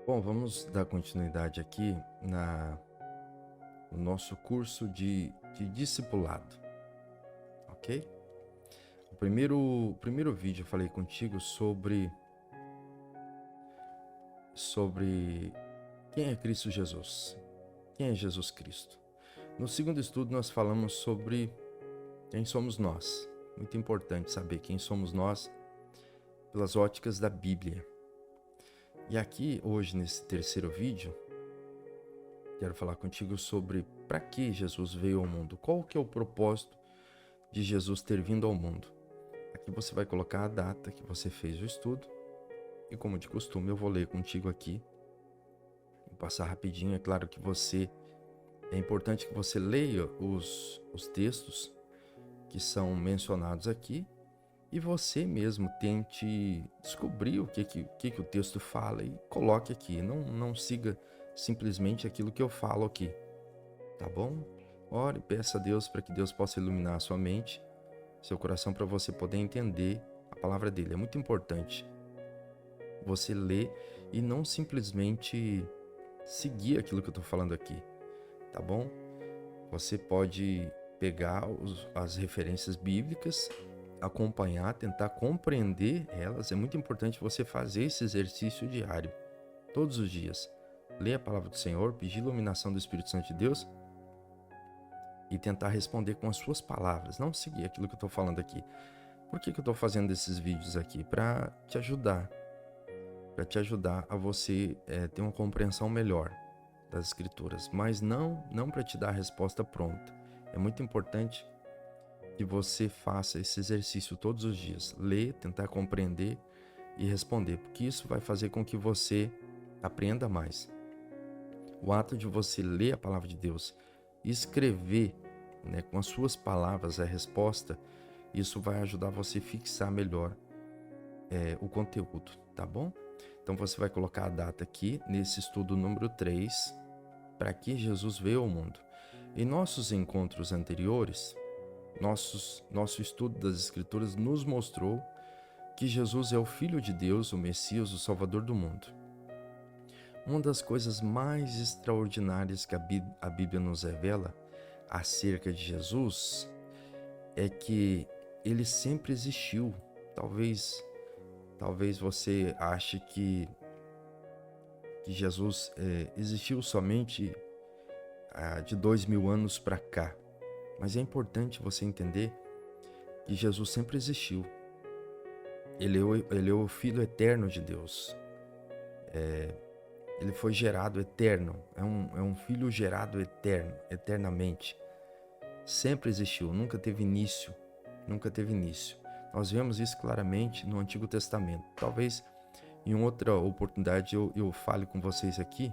Bom, vamos dar continuidade aqui no nosso curso de discipulado, ok? O primeiro vídeo eu falei contigo sobre quem é Cristo Jesus, quem é Jesus Cristo. No segundo estudo nós falamos sobre quem somos nós. Muito importante saber quem somos nós pelas óticas da Bíblia. E aqui, hoje, nesse terceiro vídeo, quero falar contigo sobre para que Jesus veio ao mundo. Qual que é o propósito de Jesus ter vindo ao mundo? Aqui você vai colocar a data que você fez o estudo. E como de costume, eu vou ler contigo aqui. Vou passar rapidinho. É claro que é importante que você leia os textos que são mencionados aqui e você mesmo tente descobrir o que o texto fala e coloque aqui. Não siga simplesmente aquilo que eu falo aqui, tá bom? Ore, peça a Deus para que Deus possa iluminar a sua mente, seu coração, para você poder entender a palavra dele. É muito importante você ler e não simplesmente seguir aquilo que eu estou falando aqui, tá bom? Você pode pegar as referências bíblicas, acompanhar, tentar compreender elas. É muito importante você fazer esse exercício diário, todos os dias. Ler a palavra do Senhor, pedir iluminação do Espírito Santo de Deus e tentar responder com as suas palavras, não seguir aquilo que eu estou falando aqui. Por que eu estou fazendo esses vídeos aqui? Para te ajudar a você ter uma compreensão melhor das Escrituras, mas não para te dar a resposta pronta. É muito importante que você faça esse exercício todos os dias, ler, tentar compreender e responder, porque isso vai fazer com que você aprenda mais. O ato de você ler a palavra de Deus e escrever, com as suas palavras a resposta, isso vai ajudar você a fixar melhor o conteúdo, tá bom? Então você vai colocar a data aqui nesse estudo número 3, para que Jesus veio ao mundo. Em nossos encontros anteriores, nosso estudo das Escrituras nos mostrou que Jesus é o Filho de Deus, o Messias, o Salvador do mundo. Uma das coisas mais extraordinárias que a Bíblia nos revela acerca de Jesus é que ele sempre existiu. Talvez você ache que Jesus existiu somente de 2000 anos para cá. Mas é importante você entender que Jesus sempre existiu. Ele é o Filho eterno de Deus. Ele foi gerado eterno. É um Filho gerado eternamente. Sempre existiu, nunca teve início. Nós vemos isso claramente no Antigo Testamento. Talvez em outra oportunidade eu fale com vocês aqui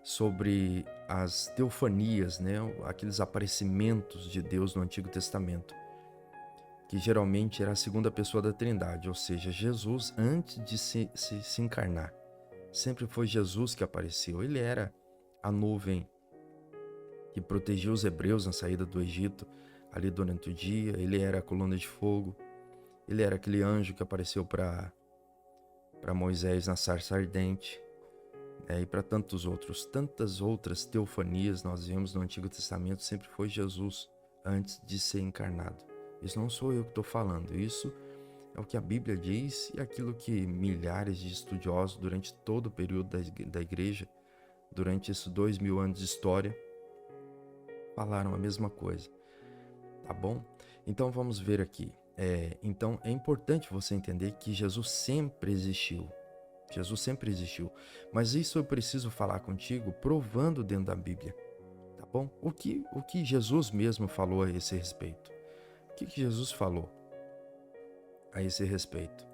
sobre as teofanias, aqueles aparecimentos de Deus no Antigo Testamento, que geralmente era a segunda pessoa da Trindade, ou seja, Jesus antes de se encarnar. Sempre foi Jesus que apareceu. Ele era a nuvem que protegia os hebreus na saída do Egito, ali durante o dia. Ele era a coluna de fogo. Ele era aquele anjo que apareceu para Moisés na sarça ardente. E para tantas outras teofanias nós vemos no Antigo Testamento, sempre foi Jesus antes de ser encarnado. Isso não sou eu que estou falando, isso é o que a Bíblia diz e aquilo que milhares de estudiosos durante todo o período da igreja, durante esses 2000 anos de história, falaram a mesma coisa, tá bom? Então vamos ver aqui. Então é importante você entender que Jesus sempre existiu. Mas isso eu preciso falar contigo provando dentro da Bíblia, tá bom? O que Jesus mesmo falou a esse respeito? O que Jesus falou a esse respeito?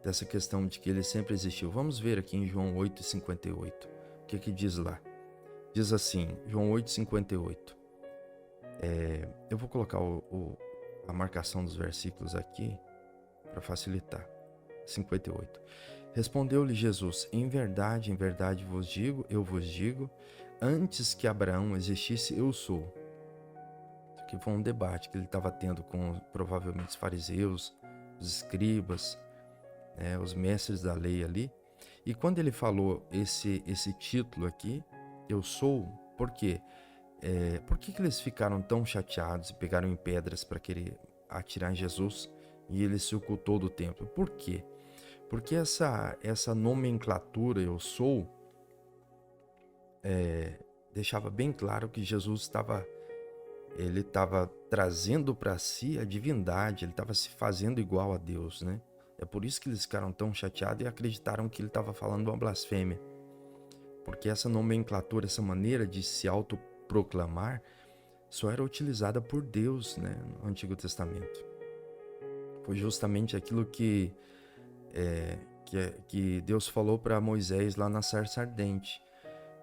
Dessa questão de que ele sempre existiu. Vamos ver aqui em João 8,58. O que diz lá? Diz assim, João 8,58. Eu vou colocar a marcação dos versículos aqui para facilitar. 58. Respondeu-lhe Jesus: em verdade eu vos digo, antes que Abraão existisse, eu sou. Isso aqui foi um debate que ele estava tendo com provavelmente os fariseus, os escribas, os mestres da lei ali. E quando ele falou esse título aqui, eu sou, por quê? Por que eles ficaram tão chateados e pegaram em pedras para querer atirar em Jesus e ele se ocultou do templo? Por quê? Porque essa nomenclatura eu sou deixava bem claro que Jesus estava trazendo para si a divindade, ele estava se fazendo igual a Deus, né? É por isso que eles ficaram tão chateados e acreditaram que ele estava falando uma blasfêmia. Porque essa nomenclatura, essa maneira de se autoproclamar, só era utilizada por Deus, né, no Antigo Testamento. Foi justamente aquilo que Deus falou para Moisés lá na sarça ardente.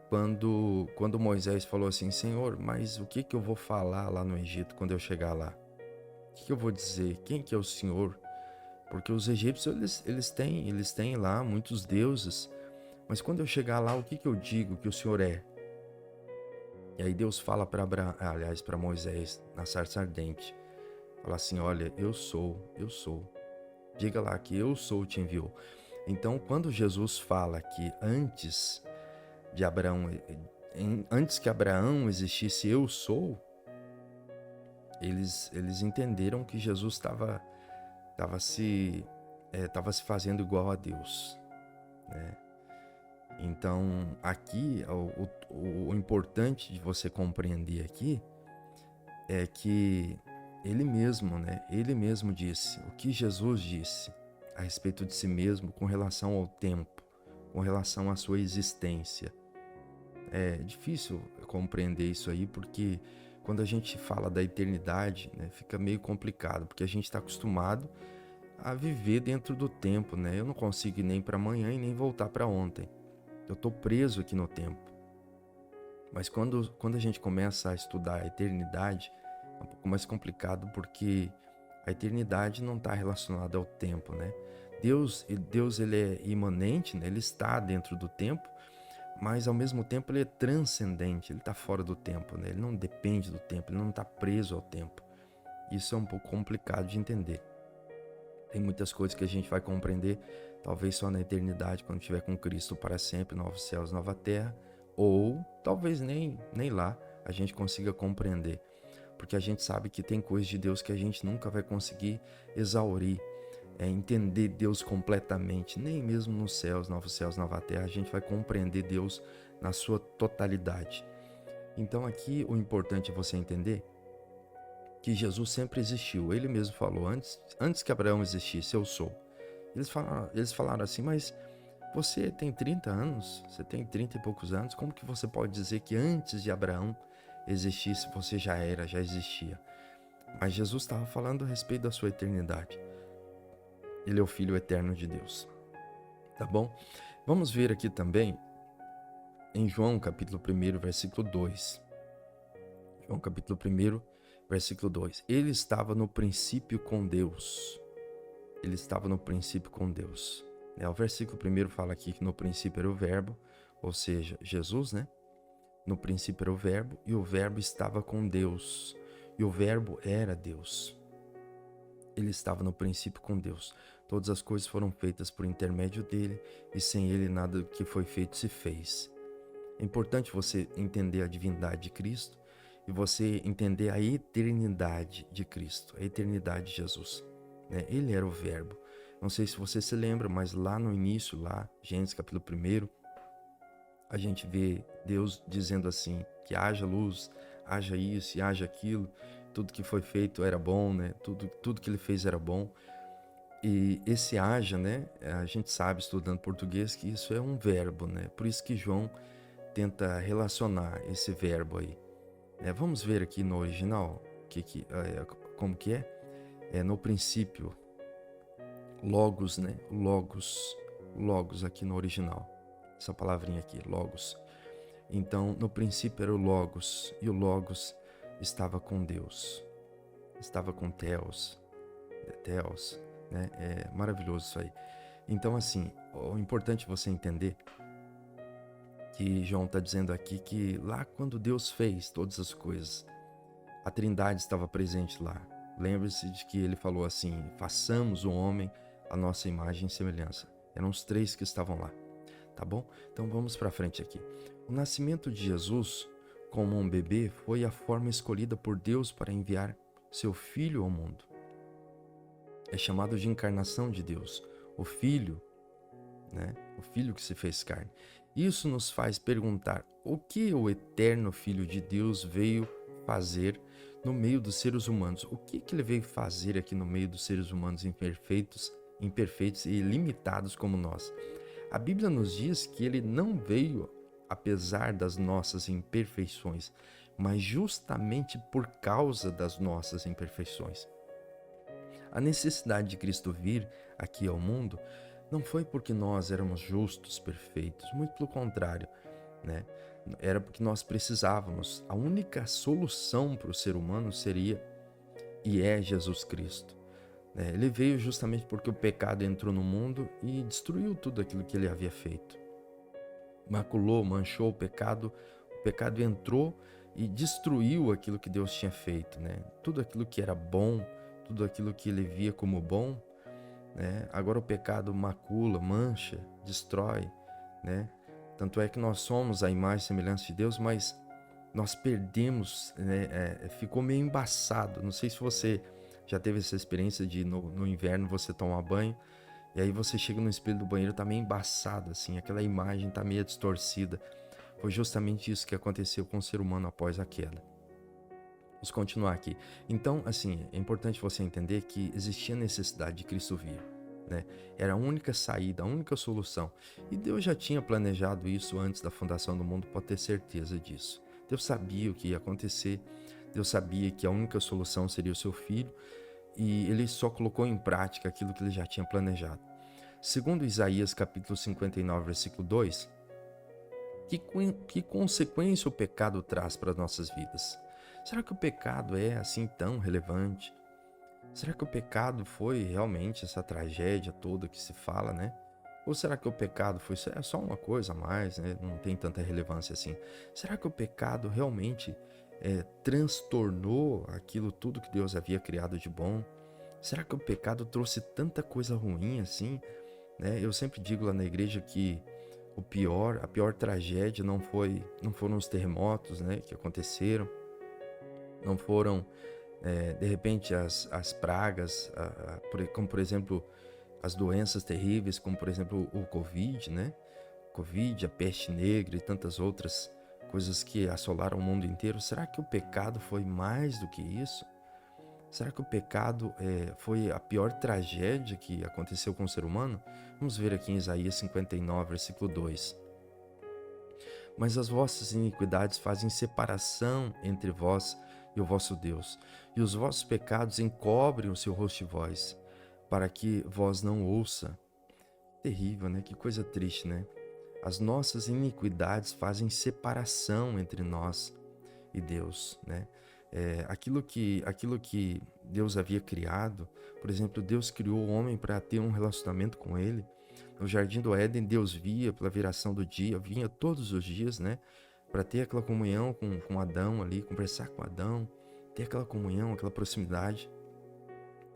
Quando Moisés falou assim: Senhor, mas o que eu vou falar lá no Egito quando eu chegar lá? O que eu vou dizer? Quem que é o Senhor? Porque os egípcios, eles têm lá muitos deuses, mas quando eu chegar lá, o que eu digo que o Senhor é? E aí Deus fala para Moisés na sarça ardente, fala assim: olha, eu sou. Diga lá que eu sou te enviou. Então, quando Jesus fala que antes que Abraão existisse, eu sou, eles entenderam que Jesus estava se fazendo igual a Deus, né? Então, aqui, o importante de você compreender aqui é que ele mesmo, né? Ele mesmo disse, o que Jesus disse a respeito de si mesmo com relação ao tempo, com relação à sua existência. É difícil compreender isso aí, porque quando a gente fala da eternidade, né, fica meio complicado, porque a gente está acostumado a viver dentro do tempo, né? Eu não consigo ir nem para amanhã e nem voltar para ontem. Eu estou preso aqui no tempo. Mas quando a gente começa a estudar a eternidade, é um pouco mais complicado, porque a eternidade não está relacionada ao tempo, né? Deus ele é imanente, né? Ele está dentro do tempo, mas ao mesmo tempo ele é transcendente, ele está fora do tempo, né? Ele não depende do tempo, ele não está preso ao tempo. Isso é um pouco complicado de entender. Tem muitas coisas que a gente vai compreender, talvez só na eternidade, quando estiver com Cristo para sempre, novos céus, nova terra, ou talvez nem lá a gente consiga compreender, porque a gente sabe que tem coisas de Deus que a gente nunca vai conseguir exaurir, entender Deus completamente, nem mesmo nos céus, nova terra, a gente vai compreender Deus na sua totalidade. Então aqui o importante é você entender que Jesus sempre existiu. Ele mesmo falou, antes que Abraão existisse, eu sou. Eles falaram assim, mas você tem 30 anos, você tem 30 e poucos anos, como que você pode dizer que antes de Abraão existisse, você já existia? Mas Jesus estava falando a respeito da sua eternidade. Ele é o Filho eterno de Deus. Tá bom? Vamos ver aqui também em João capítulo 1, versículo 2. João capítulo 1, versículo 2. Ele estava no princípio com Deus. Ele estava no princípio com Deus. O versículo 1 fala aqui que no princípio era o verbo, ou seja, Jesus, né? No princípio era o verbo, e o verbo estava com Deus. E o verbo era Deus. Ele estava no princípio com Deus. Todas as coisas foram feitas por intermédio dele, e sem ele nada que foi feito se fez. É importante você entender a divindade de Cristo e você entender a eternidade de Cristo, a eternidade de Jesus. Ele era o verbo. Não sei se você se lembra, mas lá no início, lá, Gênesis capítulo 1, a gente vê Deus dizendo assim, que haja luz, haja isso e haja aquilo. Tudo que foi feito era bom, né? Tudo que ele fez era bom. E esse haja, né? A gente sabe, estudando português, que isso é um verbo, né? Por isso que João tenta relacionar esse verbo aí. Vamos ver aqui no original como que é. No princípio, logos, né? Logos aqui no original. Essa palavrinha aqui, logos. Então, no princípio era o logos, e o logos estava com Deus. Estava com Theos, né? É maravilhoso isso aí. Então, assim, o importante é você entender que João está dizendo aqui que lá quando Deus fez todas as coisas, a Trindade estava presente lá. Lembre-se de que ele falou assim, façamos o homem a nossa imagem e semelhança. Eram os três que estavam lá. tá bom? Então vamos para frente aqui. O nascimento de Jesus como um bebê foi a forma escolhida por Deus para enviar seu Filho ao mundo. É chamado de encarnação de Deus, o Filho, né? O Filho que se fez carne. Isso nos faz perguntar o que o eterno Filho de Deus veio fazer no meio dos seres humanos. O que ele veio fazer aqui no meio dos seres humanos imperfeitos e limitados como nós? A Bíblia nos diz que ele não veio apesar das nossas imperfeições, mas justamente por causa das nossas imperfeições. A necessidade de Cristo vir aqui ao mundo não foi porque nós éramos justos, perfeitos, muito pelo contrário, né? Era porque nós precisávamos. A única solução para o ser humano seria e é Jesus Cristo. Ele veio justamente porque o pecado entrou no mundo e destruiu tudo aquilo que ele havia feito. Maculou, manchou o pecado entrou e destruiu aquilo que Deus tinha feito, né? Tudo aquilo que era bom, tudo aquilo que ele via como bom, né? Agora o pecado macula, mancha, destrói, né? Tanto é que nós somos a imagem e semelhança de Deus, mas nós perdemos, né? Ficou meio embaçado. Não sei se você já teve essa experiência de no inverno você tomar banho e aí você chega no espelho do banheiro, tá meio embaçado assim, aquela imagem tá meio distorcida. Foi justamente isso que aconteceu com o ser humano após a queda. Vamos continuar aqui. Então, assim, é importante você entender que existia necessidade de Cristo vir, né? Era a única saída, a única solução. E Deus já tinha planejado isso antes da fundação do mundo, pode ter certeza disso. Deus sabia o que ia acontecer, Deus sabia que a única solução seria o seu filho, e ele só colocou em prática aquilo que ele já tinha planejado. Segundo Isaías capítulo 59, versículo 2, que consequência o pecado traz para as nossas vidas? Será que o pecado é assim tão relevante? Será que o pecado foi realmente essa tragédia toda que se fala, né? Ou será que o pecado foi só uma coisa a mais, né? Não tem tanta relevância assim. Será que o pecado realmente transtornou aquilo tudo que Deus havia criado de bom? Será que o pecado trouxe tanta coisa ruim assim, né? Eu sempre digo lá na igreja que a pior tragédia não foram os terremotos, né, que aconteceram, não foram de repente as pragas, como por exemplo as doenças terríveis, como por exemplo o Covid, né? Covid, a peste negra e tantas outras coisas que assolaram o mundo inteiro. Será que o pecado foi mais do que isso? Será que o pecado foi a pior tragédia que aconteceu com o ser humano? Vamos ver aqui em Isaías 59, versículo 2. Mas as vossas iniquidades fazem separação entre vós e o vosso Deus, e os vossos pecados encobrem o seu rosto de vós, para que vós não ouça. Terrível, né? Que coisa triste, né? As nossas iniquidades fazem separação entre nós e Deus, né? Aquilo que Deus havia criado, por exemplo, Deus criou o homem para ter um relacionamento com ele. No Jardim do Éden, Deus via pela viração do dia, vinha todos os dias, né? Para ter aquela comunhão com Adão ali, conversar com Adão, ter aquela comunhão, aquela proximidade.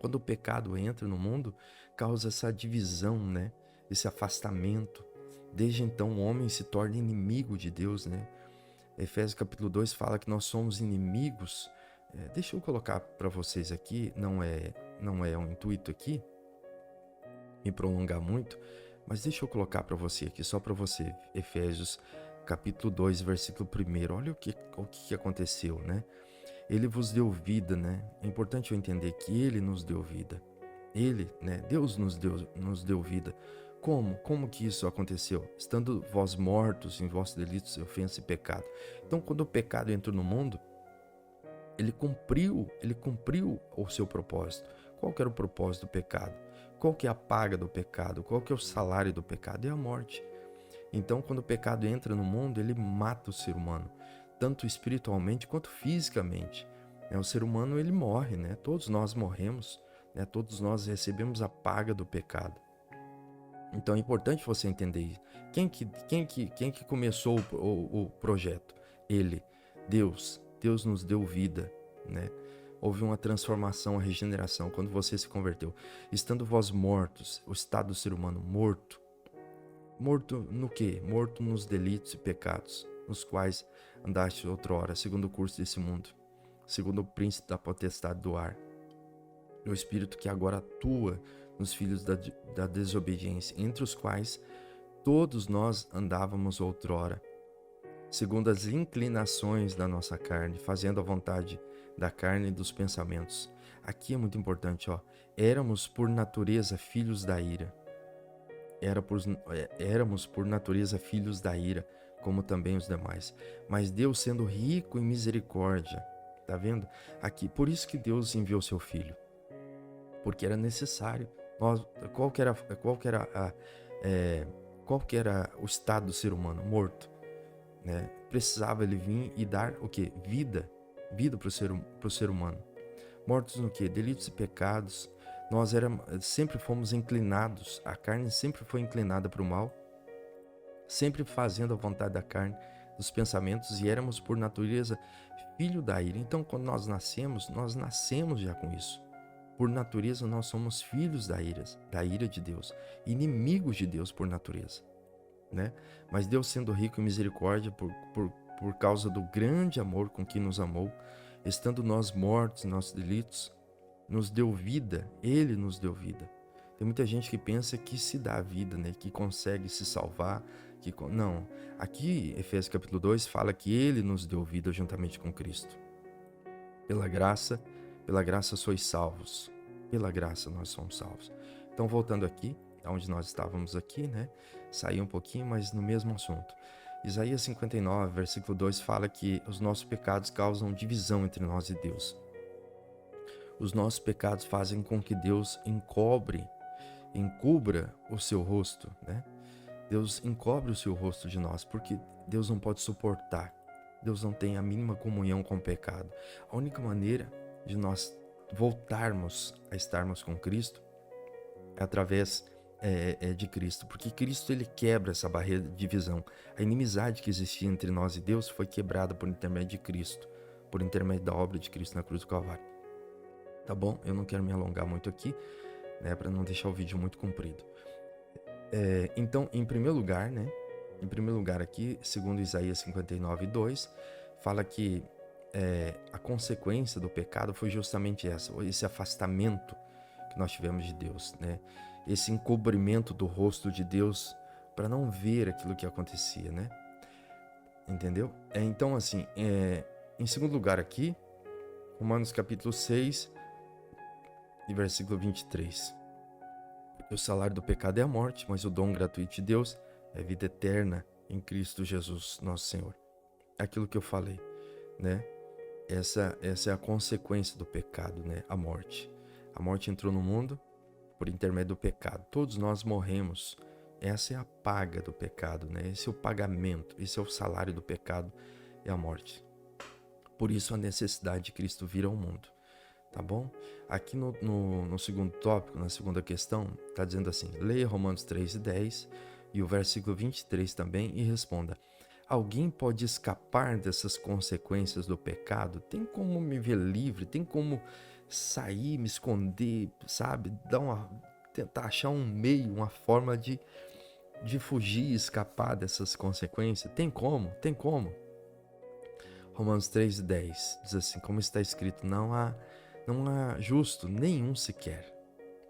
Quando o pecado entra no mundo, causa essa divisão, né? Esse afastamento. Desde então o homem se torna inimigo de Deus, né? Efésios capítulo 2 fala que nós somos inimigos. Deixa eu colocar para vocês aqui, não é um intuito aqui me prolongar muito, mas deixa eu colocar para você aqui, só para você, Efésios capítulo 2, versículo 1. Olha o que aconteceu, né? Ele vos deu vida, né? É importante eu entender que ele nos deu vida. Ele, né? Deus nos deu vida. Como que isso aconteceu? Estando vós mortos em vossos delitos, ofensa e pecado. Então, quando o pecado entrou no mundo, ele cumpriu o seu propósito. Qual que era o propósito do pecado? Qual que é a paga do pecado? Qual que é o salário do pecado? É a morte. Então, quando o pecado entra no mundo, ele mata o ser humano, tanto espiritualmente quanto fisicamente. O ser humano, ele morre, né? Todos nós morremos, né? Todos nós recebemos a paga do pecado. Então é importante você entender isso. Quem que começou o projeto? Ele, Deus. Deus nos deu vida, né? Houve uma transformação, a regeneração, quando você se converteu. Estando vós mortos, o estado do ser humano morto, Morto no quê? Morto nos delitos e pecados, nos quais andaste outrora, segundo o curso desse mundo, segundo o príncipe da potestade do ar, o espírito que agora atua nos filhos da desobediência, entre os quais todos nós andávamos outrora, segundo as inclinações da nossa carne, fazendo a vontade da carne e dos pensamentos. Aqui é muito importante, ó. Éramos por natureza filhos da ira. Éramos por natureza filhos da ira, como também os demais. Mas Deus, sendo rico em misericórdia, tá vendo? Aqui, por isso que Deus enviou seu filho, porque era necessário. Qual que era o estado do ser humano? Morto, né? Precisava ele vir e dar o quê? Vida para o ser humano. Mortos no quê? Delitos e pecados. Nós sempre fomos inclinados, a carne sempre foi inclinada para o mal, sempre fazendo a vontade da carne, dos pensamentos, e éramos por natureza filho da ira. Então, quando nós nascemos já com isso. Por natureza, nós somos filhos da ira de Deus, inimigos de Deus por natureza, né? Mas Deus, sendo rico em misericórdia, por causa do grande amor com que nos amou, estando nós mortos em nossos delitos, nos deu vida. Ele nos deu vida. Tem muita gente que pensa que se dá vida, né? Que consegue se salvar. Não. Aqui, Efésios capítulo 2 fala que Ele nos deu vida juntamente com Cristo. Pela graça sois salvos. Pela graça nós somos salvos. Então, voltando aqui, onde nós estávamos aqui, né? Saí um pouquinho, mas no mesmo assunto. Isaías 59, versículo 2 fala que os nossos pecados causam divisão entre nós e Deus. Os nossos pecados fazem com que Deus encubra o seu rosto, né? Deus encobre o seu rosto de nós, porque Deus não pode suportar. Deus não tem a mínima comunhão com o pecado. A única maneira de nós voltarmos a estarmos com Cristo é através de Cristo, porque Cristo, ele quebra essa barreira de divisão. A inimizade que existia entre nós e Deus foi quebrada por intermédio de Cristo, por intermédio da obra de Cristo na cruz do Calvário. Tá bom? Eu não quero me alongar muito aqui, né, para não deixar o vídeo muito comprido. Então, em primeiro lugar aqui, segundo Isaías 59, 2, fala que a consequência do pecado foi justamente esse afastamento que nós tivemos de Deus, né? Esse encobrimento do rosto de Deus para não ver aquilo que acontecia, né? Entendeu? Então, assim, em segundo lugar aqui, Romanos capítulo 6, e versículo 23. O salário do pecado é a morte, mas o dom gratuito de Deus é vida eterna em Cristo Jesus, nosso Senhor. Aquilo que eu falei, né? Essa é a consequência do pecado, né? A morte. A morte entrou no mundo por intermédio do pecado. Todos nós morremos. Essa é a paga do pecado, né? Esse é o pagamento, esse é o salário do pecado, é a morte. Por isso a necessidade de Cristo vir ao mundo. Tá bom? Aqui no segundo tópico, na segunda questão, está dizendo assim: leia Romanos 3:10 e o versículo 23 também e responda: alguém pode escapar dessas consequências do pecado? Tem como me ver livre? Tem como sair, me esconder, sabe? Tentar achar um meio, uma forma de fugir, escapar dessas consequências? Tem como? Tem como? Romanos 3:10 diz assim: como está escrito, não há justo nenhum sequer.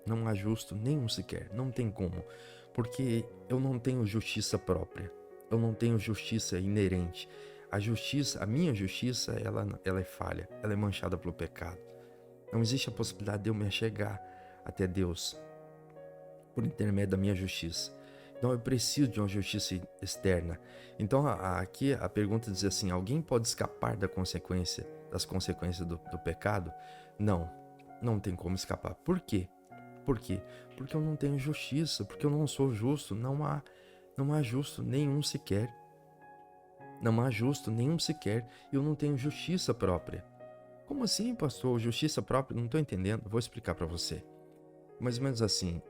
Não há justo nenhum sequer. Não tem como. Porque eu não tenho justiça própria. Eu não tenho justiça inerente. A minha justiça, ela é falha. Ela é manchada pelo pecado. Não existe a possibilidade de eu me achegar até Deus por intermédio da minha justiça. Então eu preciso de uma justiça externa. Então aqui a pergunta diz assim: alguém pode escapar das consequências do pecado? Não tem como escapar. Por quê? Porque eu não tenho justiça, porque eu não sou justo. Não há justo nenhum sequer. Não há justo nenhum sequer. Eu não tenho justiça própria. Como assim, pastor? Justiça própria? Não estou entendendo. Vou explicar para você. Mais ou menos assim,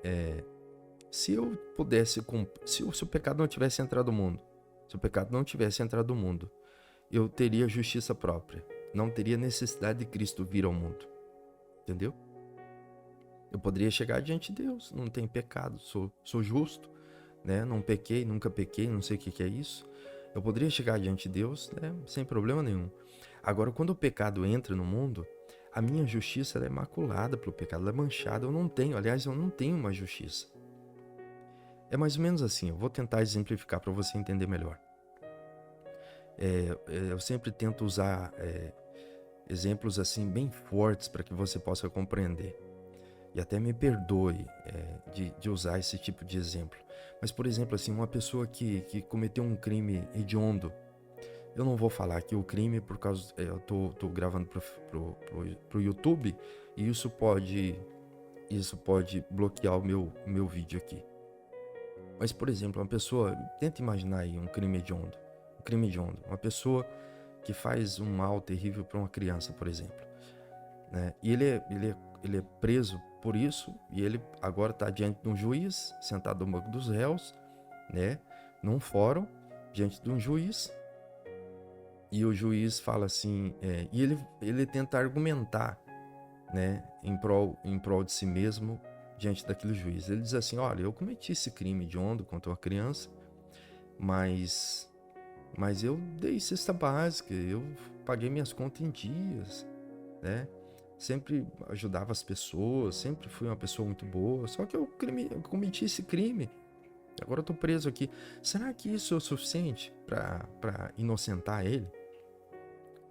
se eu pudesse, se o pecado não tivesse entrado no mundo, eu teria justiça própria. Não teria necessidade de Cristo vir ao mundo. Entendeu? Eu poderia chegar diante de Deus, não tenho pecado, sou justo, né? Não pequei, nunca pequei, não sei o que é isso. Eu poderia chegar diante de Deus, né? Sem problema nenhum. Agora, quando o pecado entra no mundo, a minha justiça ela é maculada pelo pecado, ela é manchada. Eu não tenho uma justiça. É mais ou menos assim, eu vou tentar exemplificar para você entender melhor. Eu sempre tento usar exemplos assim bem fortes para que você possa compreender. E até me perdoe de usar esse tipo de exemplo. Mas, por exemplo, assim, uma pessoa que cometeu um crime hediondo, eu não vou falar aqui o crime por causa... eu tô gravando pro YouTube e isso pode bloquear o meu vídeo aqui. Mas, por exemplo, uma pessoa... Tenta imaginar aí um crime hediondo. Uma pessoa que faz um mal terrível para uma criança, por exemplo. Né? E ele é preso por isso, e ele agora está diante de um juiz, sentado no banco dos réus, né? Num fórum, diante de um juiz, e o juiz fala assim, e ele tenta argumentar, né? Em prol de si mesmo, diante daquele juiz. Ele diz assim, olha, eu cometi esse crime hediondo contra uma criança, mas eu dei cesta básica, eu paguei minhas contas em dias, né? Sempre ajudava as pessoas, sempre fui uma pessoa muito boa, só que eu cometi esse crime. Agora eu tô preso aqui. Será que isso é o suficiente para inocentar ele?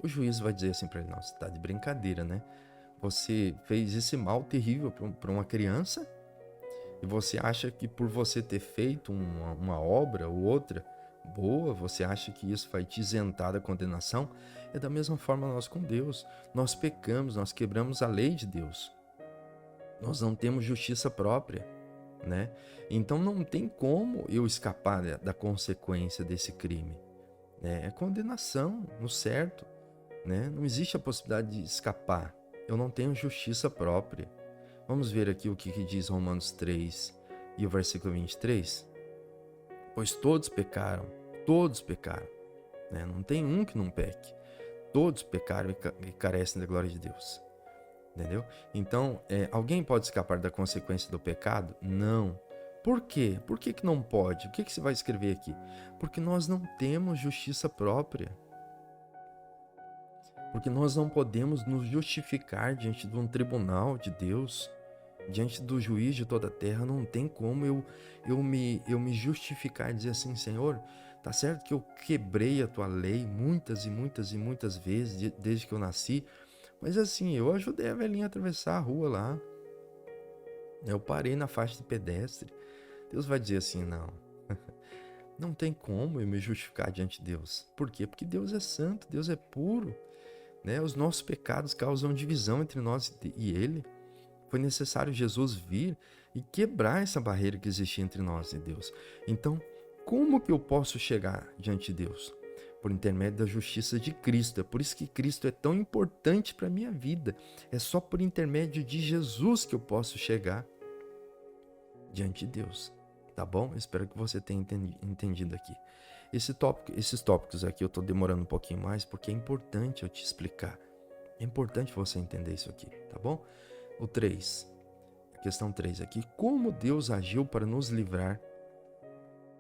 O juiz vai dizer assim para ele, não, você tá de brincadeira, né? Você fez esse mal terrível para uma criança e você acha que por você ter feito uma obra ou outra boa, você acha que isso vai te isentar da condenação? É da mesma forma nós com Deus. Nós pecamos, nós quebramos a lei de Deus. Nós não temos justiça própria, né? Então não tem como eu escapar da consequência desse crime, né? É condenação, no certo, né? Não existe a possibilidade de escapar. Eu não tenho justiça própria. Vamos ver aqui o que diz Romanos 3 e o versículo 23. Pois todos pecaram, né? Não tem um que não peque. Todos pecaram e carecem da glória de Deus. Entendeu? Então, alguém pode escapar da consequência do pecado? Não. Por quê? Por que não pode? O que você vai escrever aqui? Porque nós não temos justiça própria. Porque nós não podemos nos justificar diante de um tribunal de Deus, diante do juiz de toda a terra. Não tem como eu me justificar e dizer assim, Senhor, tá certo que eu quebrei a tua lei muitas e muitas e muitas vezes desde que eu nasci, mas assim, eu ajudei a velhinha a atravessar a rua lá. Eu parei na faixa de pedestre. Deus vai dizer assim, não. Não tem como eu me justificar diante de Deus. Por quê? Porque Deus é santo, Deus é puro. Né? Os nossos pecados causam divisão entre nós e Ele. Foi necessário Jesus vir e quebrar essa barreira que existia entre nós e Deus. Então, como que eu posso chegar diante de Deus? Por intermédio da justiça de Cristo. É por isso que Cristo é tão importante para a minha vida. É só por intermédio de Jesus que eu posso chegar diante de Deus. Tá bom? Espero que você tenha entendido aqui. Esses tópicos aqui eu estou demorando um pouquinho mais porque é importante eu te explicar. É importante você entender isso aqui, tá bom? O 3. A questão 3 aqui. Como Deus agiu para nos livrar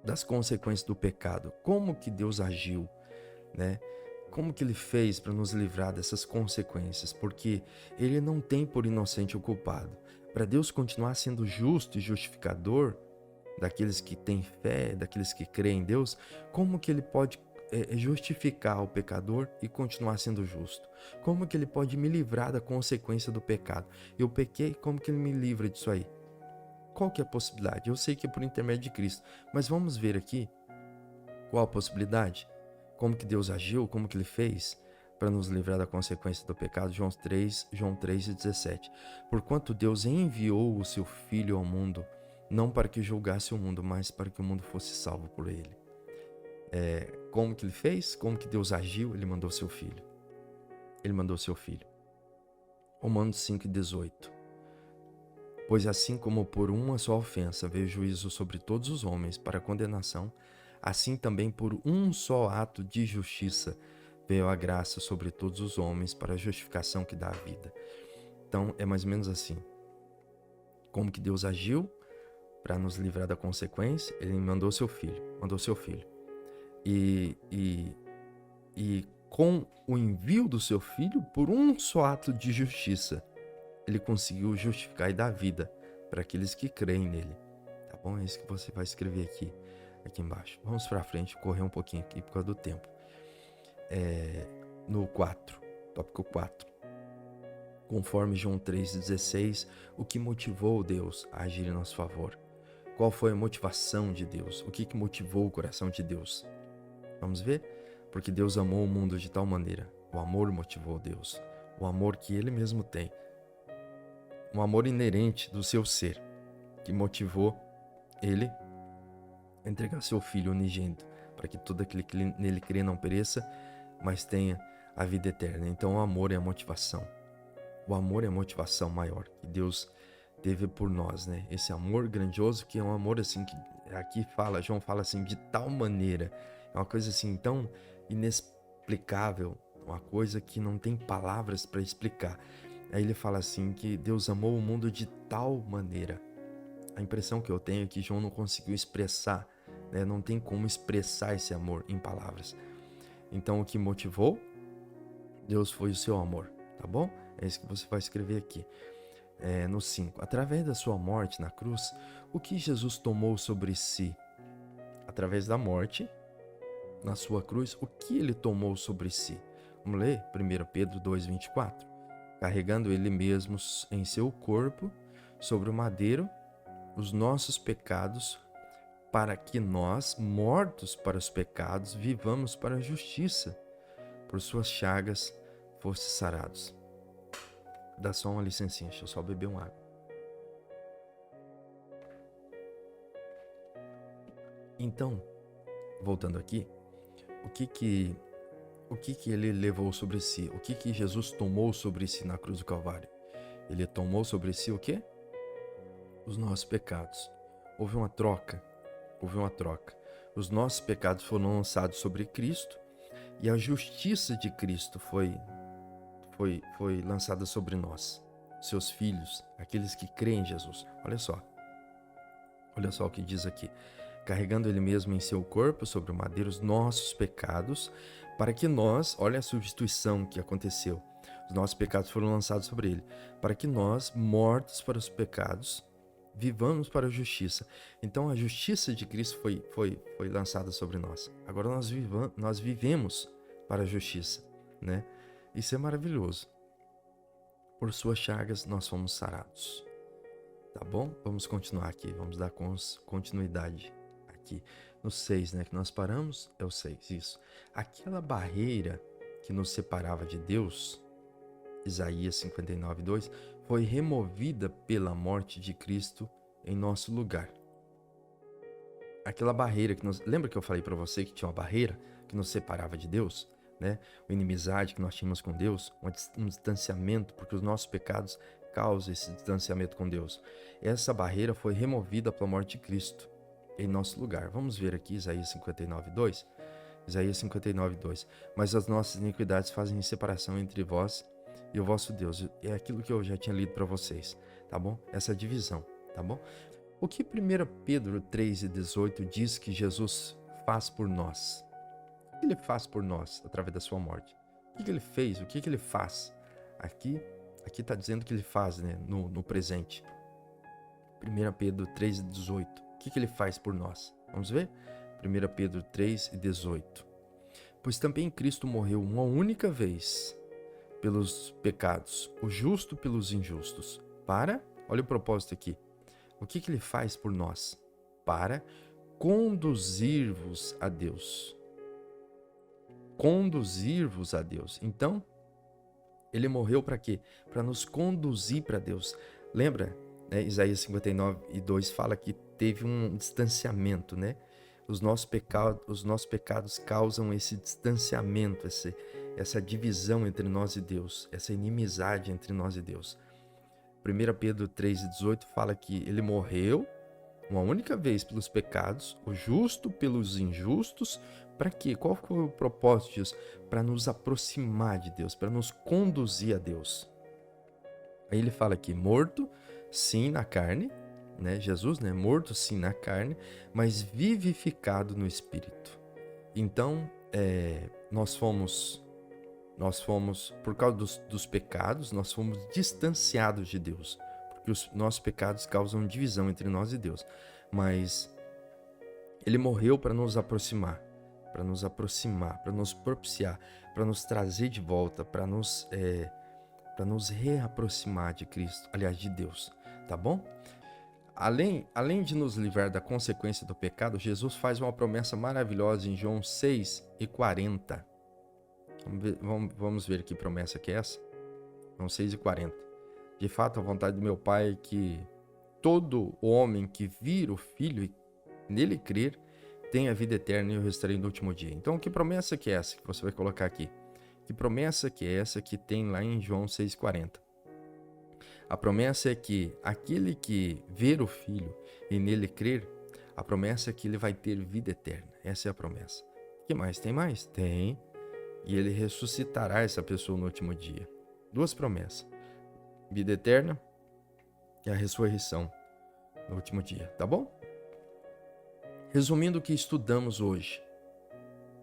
das consequências do pecado? Como que Deus agiu, né? Como que Ele fez para nos livrar dessas consequências? Porque Ele não tem por inocente o culpado. Para Deus continuar sendo justo e justificador daqueles que têm fé, daqueles que creem em Deus, como que Ele pode justificar o pecador e continuar sendo justo? Como que Ele pode me livrar da consequência do pecado? Eu pequei, como que Ele me livra disso aí? Qual que é a possibilidade? Eu sei que é por intermédio de Cristo, mas vamos ver aqui qual a possibilidade? Como que Deus agiu, como que Ele fez para nos livrar da consequência do pecado? João 3 e 17. Porquanto Deus enviou o seu Filho ao mundo, não para que julgasse o mundo, mas para que o mundo fosse salvo por Ele. Como que Ele fez? Como que Deus agiu? Ele mandou seu Filho. Romanos 5 e 18. Pois assim como por uma só ofensa veio juízo sobre todos os homens para condenação, assim também por um só ato de justiça veio a graça sobre todos os homens para a justificação que dá a vida. Então é mais ou menos assim. Como que Deus agiu para nos livrar da consequência, ele mandou seu filho. E com o envio do seu filho, por um só ato de justiça, ele conseguiu justificar e dar vida para aqueles que creem nele. Tá bom? É isso que você vai escrever aqui embaixo. Vamos para frente, correr um pouquinho aqui por causa do tempo. No 4, tópico 4. Conforme João 3,16, o que motivou Deus a agir em nosso favor? Qual foi a motivação de Deus? O que motivou o coração de Deus? Vamos ver? Porque Deus amou o mundo de tal maneira. O amor motivou Deus. O amor que Ele mesmo tem. Um amor inerente do seu ser, que motivou Ele a entregar seu Filho unigênito, para que todo aquele que nele crê não pereça, mas tenha a vida eterna. Então o amor é a motivação. O amor é a motivação maior que Deus teve por nós, né? Esse amor grandioso, que é um amor assim, que aqui João fala assim, de tal maneira. É uma coisa assim tão inexplicável, uma coisa que não tem palavras para explicar. Aí ele fala assim que Deus amou o mundo de tal maneira. A impressão que eu tenho é que João não conseguiu expressar, né? Não tem como expressar esse amor em palavras. Então o que motivou Deus foi o seu amor, tá bom? É isso que você vai escrever aqui. No 5. Através da sua morte na cruz, o que Jesus tomou sobre si? Através da morte na sua cruz, o que ele tomou sobre si? Vamos ler 1 Pedro 2,24. Carregando ele mesmo em seu corpo, sobre o madeiro, os nossos pecados, para que nós, mortos para os pecados, vivamos para a justiça. Por suas chagas, fosse sarados. Dá só uma licencinha, deixa eu só beber uma água. Então, voltando aqui, o que ele levou sobre si? O que Jesus tomou sobre si na cruz do Calvário? Ele tomou sobre si o quê? Os nossos pecados. Houve uma troca. Os nossos pecados foram lançados sobre Cristo e a justiça de Cristo foi lançada sobre nós, seus filhos, aqueles que creem em Jesus. Olha só o que diz aqui. Carregando ele mesmo em seu corpo sobre o madeiro os nossos pecados, para que nós, olha a substituição que aconteceu, os nossos pecados foram lançados sobre ele, para que nós, mortos para os pecados, vivamos para a justiça. Então a justiça de Cristo foi lançada sobre nós. Agora nós vivemos para a justiça, né? Isso é maravilhoso. Por suas chagas nós fomos sarados. Tá bom? Vamos continuar aqui, vamos dar continuidade aqui. No 6, né, que nós paramos, é o 6, isso. Aquela barreira que nos separava de Deus, Isaías 59:2, foi removida pela morte de Cristo em nosso lugar. Aquela barreira lembra que eu falei para você que tinha uma barreira que nos separava de Deus, né? Uma inimizade que nós tínhamos com Deus, um distanciamento, porque os nossos pecados causam esse distanciamento com Deus. Essa barreira foi removida pela morte de Cristo em nosso lugar. Vamos ver aqui Isaías 59:2. Isaías 59:2. Mas as nossas iniquidades fazem separação entre vós e o vosso Deus. É aquilo que eu já tinha lido para vocês, tá bom? Essa divisão, tá bom? O que 1 Pedro 3:18 diz que Jesus faz por nós? O que ele faz por nós através da sua morte? O que ele fez? O que ele faz? Aqui está dizendo que ele faz, né, no presente. 1 Pedro 3:18. O que ele faz por nós? Vamos ver? 1 Pedro 3:18. Pois também Cristo morreu uma única vez pelos pecados, o justo pelos injustos, olha o propósito aqui, o que ele faz por nós? Para conduzir-vos a Deus. Conduzir-vos a Deus. Então, ele morreu para quê? Para nos conduzir para Deus. Lembra, né? Isaías 59:2 fala que teve um distanciamento, né? Os nossos pecados causam esse distanciamento, essa divisão entre nós e Deus, essa inimizade entre nós e Deus. 1 Pedro 3:18 fala que ele morreu uma única vez pelos pecados, o justo pelos injustos. Para quê? Qual foi o propósito disso? Para nos aproximar de Deus, para nos conduzir a Deus. Aí ele fala aqui, morto, sim, na carne, né? Jesus, né? Morto sim na carne, mas vivificado no Espírito. Então, nós fomos, por causa dos pecados, nós fomos distanciados de Deus, porque os nossos pecados causam divisão entre nós e Deus. Mas Ele morreu para nos aproximar, para nos propiciar, para nos trazer de volta, para nos reaproximar de Cristo, aliás, de Deus, tá bom? Além de nos livrar da consequência do pecado, Jesus faz uma promessa maravilhosa em João 6:40. Vamos ver que promessa que é essa? João 6:40. De fato, a vontade do meu Pai é que todo homem que vir o Filho e nele crer tenha vida eterna e o restarei no último dia. Então, que promessa que é essa que você vai colocar aqui? Que promessa que é essa que tem lá em João 6:40? A promessa é que aquele que ver o Filho e nele crer, a promessa é que ele vai ter vida eterna. Essa é a promessa. O que mais? Tem mais? Tem. E ele ressuscitará essa pessoa no último dia. Duas promessas. Vida eterna e a ressurreição no último dia. Tá bom? Resumindo o que estudamos hoje.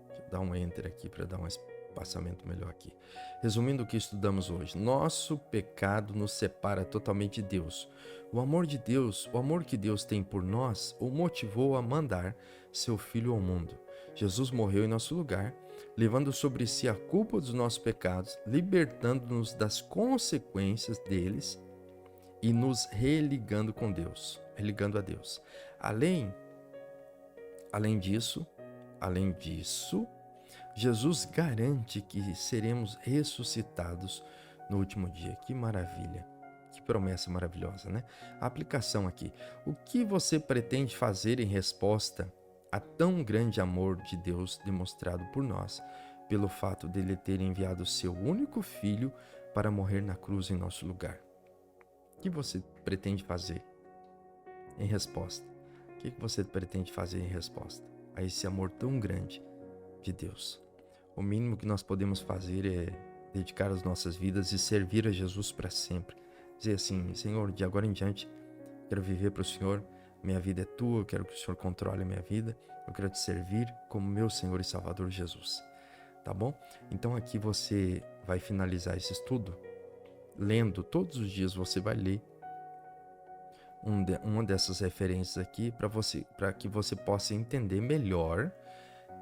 Deixa eu dar um enter aqui para dar um espaçamento melhor aqui. Resumindo o que estudamos hoje. Nosso pecado nos separa totalmente de Deus. O amor de Deus, o amor que Deus tem por nós, o motivou a mandar seu Filho ao mundo. Jesus morreu em nosso lugar, levando sobre si a culpa dos nossos pecados, libertando-nos das consequências deles e nos religando com Deus, religando a Deus. Além disso, Jesus garante que seremos ressuscitados no último dia. Que maravilha, que promessa maravilhosa, né? A aplicação aqui. O que você pretende fazer em resposta a tão grande amor de Deus demonstrado por nós, pelo fato dele ter enviado o seu único filho para morrer na cruz em nosso lugar? O que você pretende fazer em resposta? O que você pretende fazer em resposta a esse amor tão grande de Deus? O mínimo que nós podemos fazer é dedicar as nossas vidas e servir a Jesus para sempre. Dizer assim: Senhor, de agora em diante, quero viver para o Senhor, minha vida é tua, eu quero que o Senhor controle a minha vida, eu quero te servir como meu Senhor e Salvador Jesus. Tá bom? Então aqui você vai finalizar esse estudo lendo, todos os dias você vai ler uma dessas referências aqui para que você possa entender melhor,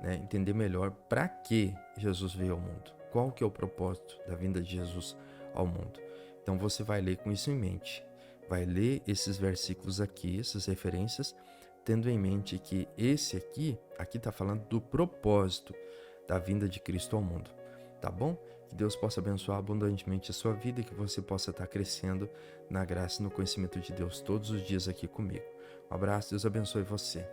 né? Entender melhor para que Jesus veio ao mundo. Qual que é o propósito da vinda de Jesus ao mundo? Então você vai ler com isso em mente. Vai ler esses versículos aqui, essas referências, tendo em mente que esse aqui está falando do propósito da vinda de Cristo ao mundo. Tá bom? Que Deus possa abençoar abundantemente a sua vida e que você possa estar crescendo na graça e no conhecimento de Deus todos os dias aqui comigo. Um abraço, Deus abençoe você.